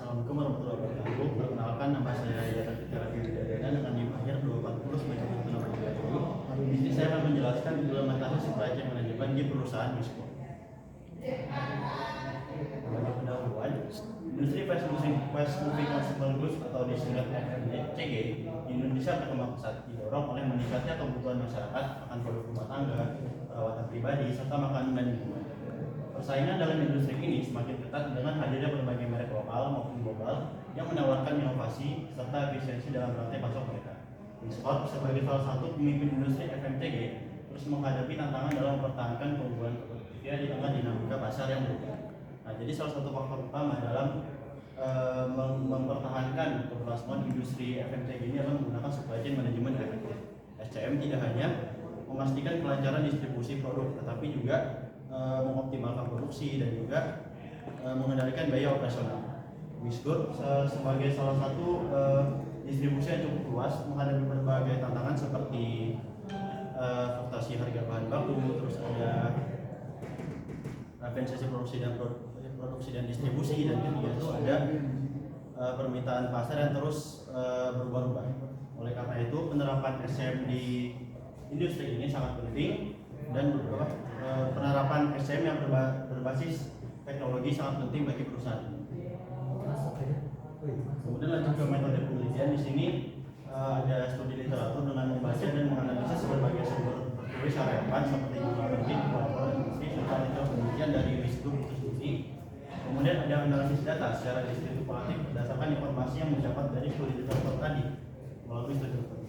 Assalamualaikum warahmatullahi wabarakatuh. Perkenalkan, nama saya Yata Fitri dengan NIM akhir 240 sebagai pengguna dulu. Di sini saya akan menjelaskan implementasi supply chain management di perusahaan Wisco. Sebagai pendahuluan, industri fast moving consumer goods atau disingkat FMCG di Indonesia berkembang pesat, didorong oleh meningkatnya kebutuhan masyarakat akan produk rumah tangga, perawatan pribadi, serta makanan dan minuman. Persaingan dalam industri ini semakin ketat dengan hadirnya berbagai merek lokal maupun global yang menawarkan inovasi serta efisiensi dalam rantai pasok mereka. Wiscorp sebagai salah satu pemimpin industri FMCG terus menghadapi tantangan dalam mempertahankan keunggulan kompetitifnya di tengah dinamika pasar yang berubah. Nah, jadi salah satu faktor utama dalam mempertahankan keberlangsungan industri FMCG ini adalah menggunakan supply chain management efektif. SCM tidak hanya memastikan kelancaran distribusi produk, tetapi juga mengoptimalkan produksi dan juga mengendalikan biaya operasional. Wisco sebagai salah satu distribusi yang cukup luas menghadapi berbagai tantangan seperti fluktuasi harga bahan baku, terus ada efisiensi produksi dan distribusi, dan ketiga itu ada permintaan pasar yang terus berubah-ubah. Oleh karena itu penerapan SCM di industri ini sangat penting dan penerapan SCM yang berbasis teknologi sangat penting bagi perusahaan ini. Kemudian lanjut ke metode penelitian. Di sini ada studi literatur dengan membaca dan menganalisis berbagai sumber tertulis relevan seperti jurnal terbit, laporan industri, serta hasil penelitian dari Wisco itu sendiri. Kemudian ada analisis data secara distributif berdasarkan informasi yang didapat dari studi literatur tadi melalui studi literatur.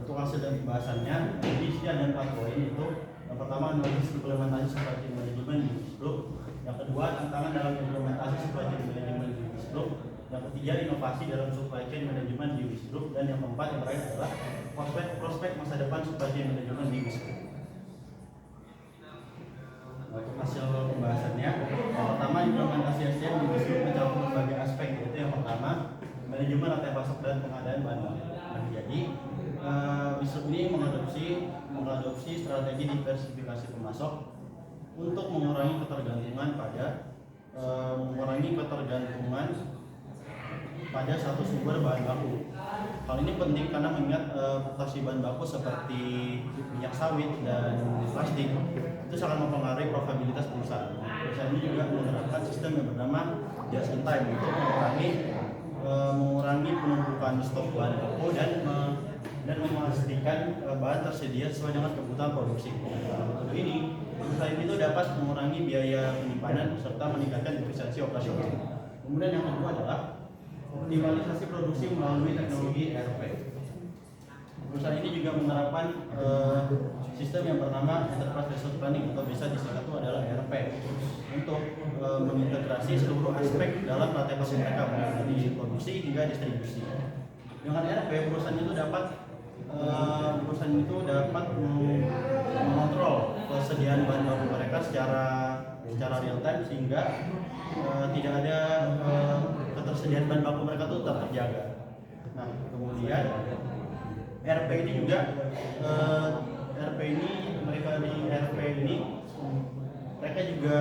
Untuk hasil dan pembahasannya, jadi sini ada 4 poin, itu yang pertama analisis implementasi supply chain management di Wisco, yang kedua tantangan dalam implementasi supply chain management di Wisco, yang ketiga inovasi dalam supply chain management di Wisco, dan yang keempat yang terakhir adalah prospek masa depan supply chain management di Wisco. Untuk hasil pembahasannya, yang pertama implementasi SCM di Wisco mencakup berbagai aspek, yaitu yang pertama manajemen rantai pasok dan pengadaan bahan baku. Nah, jadi Wisco ini mengadopsi strategi diversifikasi pemasok untuk mengurangi ketergantungan pada satu sumber bahan baku. Hal ini penting karena mengingat fluktuasi bahan baku seperti minyak sawit dan plastik itu sangat mempengaruhi profitabilitas perusahaan. Perusahaan ini juga menerapkan sistem yang bernama just in time untuk mengurangi penumpukan stok bahan baku dan memastikan bahan tersedia sesuai dengan kebutuhan produksi. Untuk ini, perusahaan itu dapat mengurangi biaya penyimpanan serta meningkatkan efisiensi operasional. Kemudian yang kedua adalah optimalisasi produksi melalui teknologi ERP. Perusahaan ini juga menerapkan sistem yang bernama Enterprise Resource Planning atau bisa disingkat itu adalah ERP untuk mengintegrasi seluruh aspek dalam rantai pasok mereka, mulai dari produksi hingga distribusi. Dengan ERP, perusahaan itu dapat mengontrol persediaan bahan baku mereka secara real time sehingga tidak ada ketersediaan bahan baku mereka itu tetap terjaga. Nah, kemudian ERP ini juga mereka juga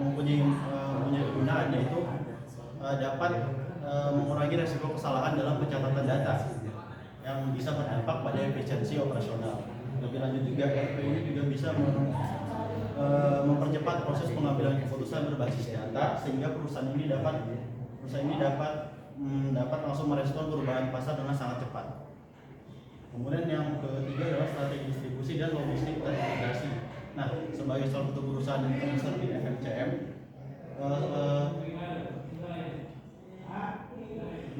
mempunyai kegunaan, yaitu dapat mengurangi resiko kesalahan dalam pencatatan data yang bisa berdampak pada efisiensi operasional. Lebih lanjut juga ERP ini juga bisa mempercepat proses pengambilan keputusan berbasis data sehingga perusahaan ini dapat langsung merespon perubahan pasar dengan sangat cepat. Kemudian yang ketiga adalah strategi distribusi dan logistik terintegrasi. Nah, sebagai salah satu perusahaan yang terbesar di FMCM,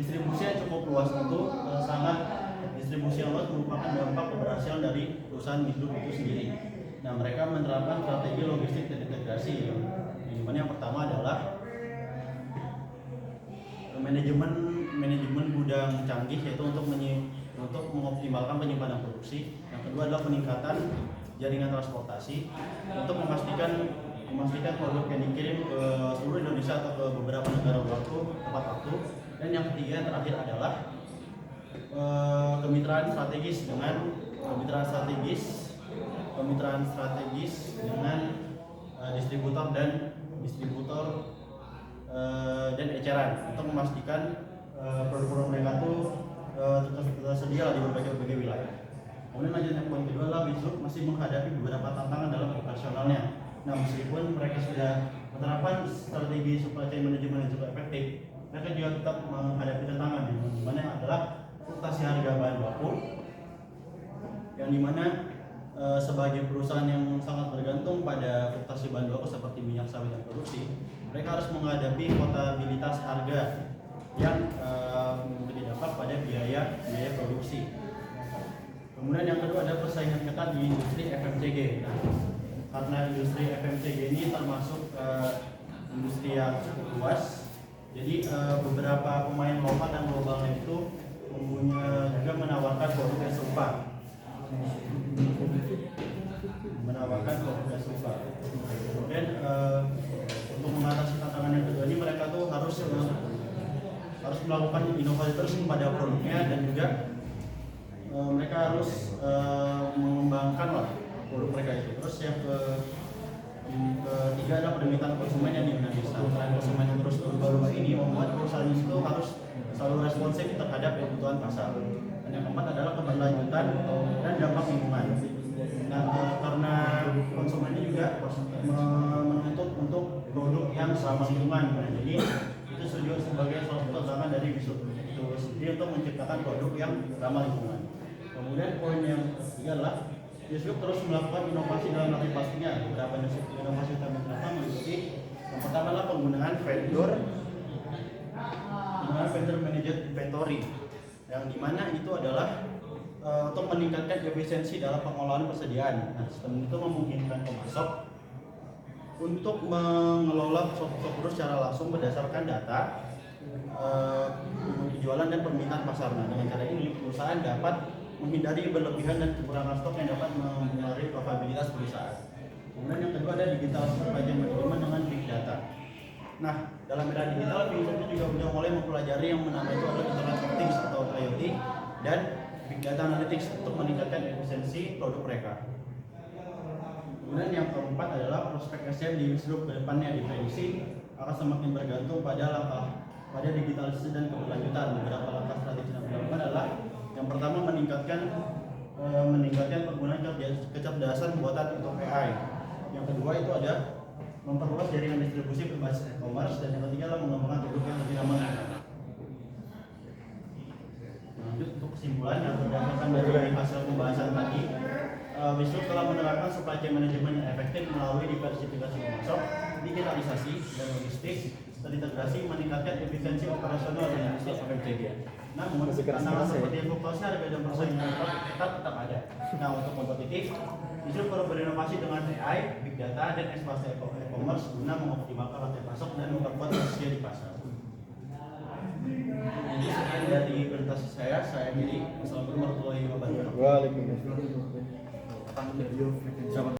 distribusi yang cukup luas itu distribusi yang luas merupakan dampak keberhasilan dari perusahaan Wisco itu sendiri. Nah, mereka menerapkan strategi logistik terintegrasi yang pertama adalah manajemen gudang canggih, yaitu untuk mengoptimalkan penyimpanan produksi. Yang kedua adalah peningkatan jaringan transportasi untuk memastikan produk yang dikirim ke seluruh Indonesia atau ke beberapa negara tepat waktu. Dan yang ketiga yang terakhir adalah kemitraan strategis dengan distributor dan eceran untuk memastikan produk-produk mereka tuh tersedia di berbagai wilayah. Kemudian lanjut yang poin kedua adalah Bizruk masih menghadapi beberapa tantangan dalam operasionalnya. Nah, meskipun mereka sudah menerapkan strategi supply chain management yang cukup efektif, mereka juga tetap menghadapi tantangan yang dimana adalah fluktuasi harga bahan baku, yang dimana sebagai perusahaan yang sangat bergantung pada fluktuasi bahan baku seperti minyak sawit dan produksi, mereka harus menghadapi volatility harga yang didapat pada biaya produksi. Kemudian yang kedua ada persaingan ketat di industri FMCG. Nah, karena industri FMCG ini termasuk industri yang cukup luas, jadi beberapa pemain lokal dan globalnya itu juga menawarkan produk yang serupa. Kemudian untuk mengatasi tantangan yang kedua ini, mereka tuh harus melakukan inovasi terus pada produknya, dan juga mereka harus mengembangkan produk mereka itu. Terus yang ketiga adalah permintaan konsumen yang dinamis. Tren konsumen yang terus berubah-ubah ini membuat perusahaan itu harus selalu responsif terhadap kebutuhan pasar. Dan yang keempat adalah keberlanjutan dan dampak lingkungan. Nah, karena konsumen ini juga menuntut untuk produk yang ramah lingkungan. Nah, jadi itu juga sebagai salah satu tantangan dari Bizruk itu sendiri untuk menciptakan produk yang ramah lingkungan. Kemudian poin yang ketiga adalah Bizruk terus melakukan inovasi dalam rantai pastinya. Beberapa inovasi utama meliputi yang pertama adalah penggunaan vendor managed inventory, yang dimana itu adalah untuk meningkatkan efisiensi dalam pengelolaan persediaan. Nah, sistem itu memungkinkan pemasok untuk mengelola stok produk secara langsung berdasarkan data penjualan dan permintaan pasar. Nah, dengan cara ini perusahaan dapat menghindari berlebihan dan kekurangan stok yang dapat mempengaruhi profitabilitas perusahaan. Kemudian yang kedua ada digital supply chain management dengan big data. Nah, dalam era digital, Bizruk juga sudah mulai mempelajari yang namanya itu adalah Internet of Things atau IoT dan Big Data Analytics untuk meningkatkan efisiensi produk mereka. Kemudian yang keempat adalah prospek SCM di Bizruk ke depannya diprediksi akan semakin bergantung pada digitalisasi dan keberlanjutan. Beberapa langkah strategis yang dilakukan adalah yang pertama meningkatkan penggunaan kecerdasan buatan untuk AI. Yang kedua itu ada memperluas jaringan distribusi berbasis e-commerce, dan yang ketiga adalah mengembangkan produk yang lebih ramah lingkungan. Lanjut untuk kesimpulan yang berdasarkan dari hasil pembahasan tadi, Bizruk telah menerapkan supply chain management yang efektif melalui diversifikasi pemasok, digitalisasi dan logistik, terintegrasi meningkatkan efisiensi operasional di industri FMCG. Namun, tantangan seperti fluktuasi harga dan persaingan tetap ada. Nah, untuk kompetitif, Bizruk perlu berinovasi dengan AI, Big Data, dan ekspansi e-commerce guna mengoptimalkan rantai pasok dan memperkuat posisi di pasar. Jadi sekian dari presentasi saya jadi. Assalamualaikum warahmatullahi wabarakatuh. Waalaikumsalam.